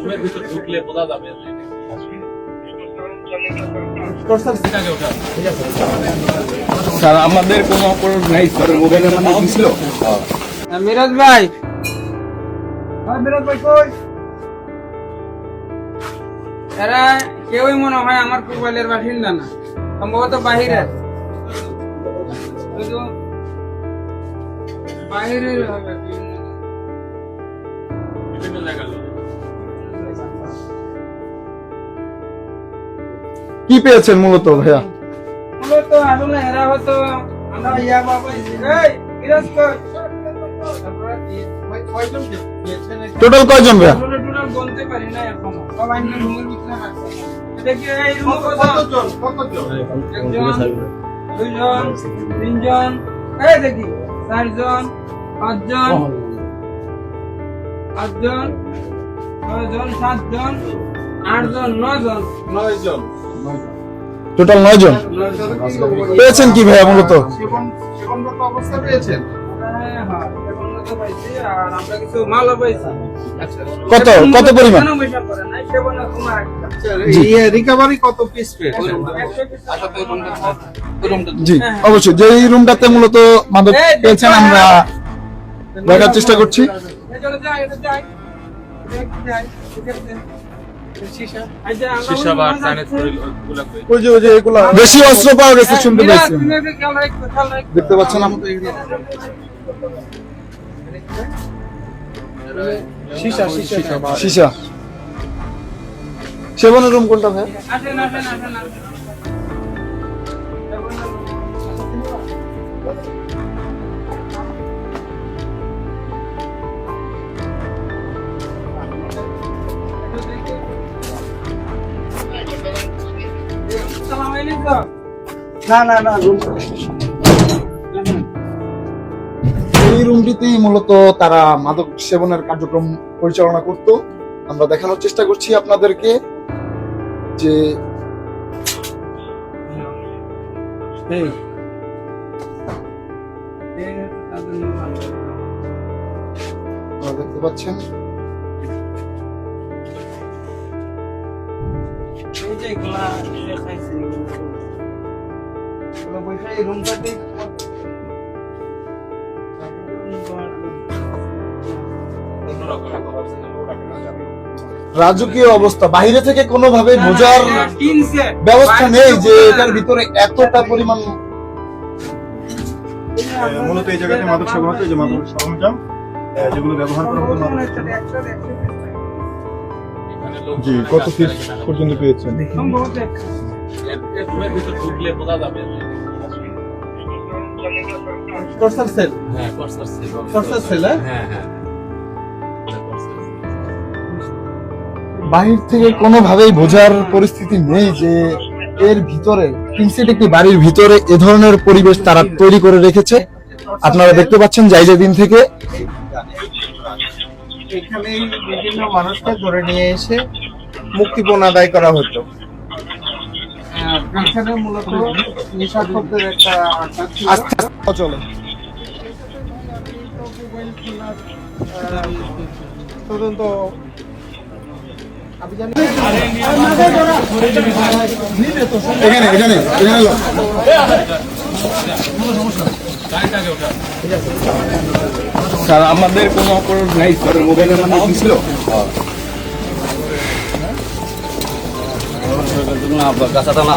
রুমের ভিতর ঢুকলে বোঝা যাবে যে স্যার আমাদের কোনো অপরাধ নাই স্যার, মোবাইলের মানে দিছিল। মিরাজ ভাই, মিরাজ ভাই কই? এরা কেউই মনে হয় আমার মোবাইলের বাসিন্দা না, সম্ভবত বাহিরে। বাহিরের হবে বিভিন্ন জায়গায় কি পেয়েছেন মূলত ভাইয়া? মূলত আসলে এরা হয়তো আমরা ইয়া বাবা এই মিরাজ কই? টোটাল কয়জন ভাইয়া? আসলে টোটাল বলতে পারি না এখন, সবাই না রুমের ভিতরে আছে। এটা কি এই রুমে কতজন? একজন, দুইজন, তিনজন, এই দেখি চারজন, পাঁচজন, ছয়জন, সাতজন, আটজন, নয়জন। টোটাল 9 জন পেয়েছেন কি ভাইয়া মূলত? অবস্থা পেয়েছেন? হ্যাঁ, এখন তো পাইছি, আর আমরা কিছু মালও পাইছি। কত পরিমাণ? রিকভারি কত পিস পেয়েছেন? জি অবশ্যই, যে এই রুমটাতে মূলত মাদক পেয়েছেন আমরা দেখার চেষ্টা করছি। বেশি অস্ত্র পাওয়া গেছে শুনতে পেয়েছি, দেখতে পাচ্ছেন সীসা। সেবনের রুম কোনটা ভাই? এই রুমটিতেই মূলত তারা মাদক সেবনের কার্যক্রম পরিচালনা করত। আমরা দেখানোর চেষ্টা করছি আপনাদেরকে যে দেখতে পাচ্ছেন রাজকীয় অবস্থা, বাইরে থেকে কোনোভাবে বোঝার ব্যবস্থা নেই যে এটার ভিতরে এতটা পরিমাণ। মূলত এই জায়গাতে মাদক সেবন হতো, যে মাদক সরঞ্জাম যেগুলো ব্যবহার করা হতো। জি, কত পিস পর্যন্ত পেয়েছেন? রুমের ভিতর ঢুকলে বোঝা যাবে যে টর্চার সেল। হ্যাঁ, টর্চার সেল। টর্চার সেল, হ্যাঁ। বাহির থেকে কোনোভাবেই বোঝার পরিস্থিতি নেই যে এর ভিতরে কিনসিট একটি বাড়ির ভিতরে এ ধরনের পরিবেশ তারা তৈরি করে রেখেছে। আপনারা দেখতে পাচ্ছেন যাইজে দিন থেকে এখানে বিভিন্ন মানুষকে ধরে নিয়ে এসে মুক্তিপণ আদায় করা হতো। এখানে মূলত নিঃস্বার্থদের একটা আস্থা চলে। তদন্ত এখানে স্যার আমাদের কোনো অপরাধ নাই স্যার, মোবাইলের মানে দিছিল। গাছাটা না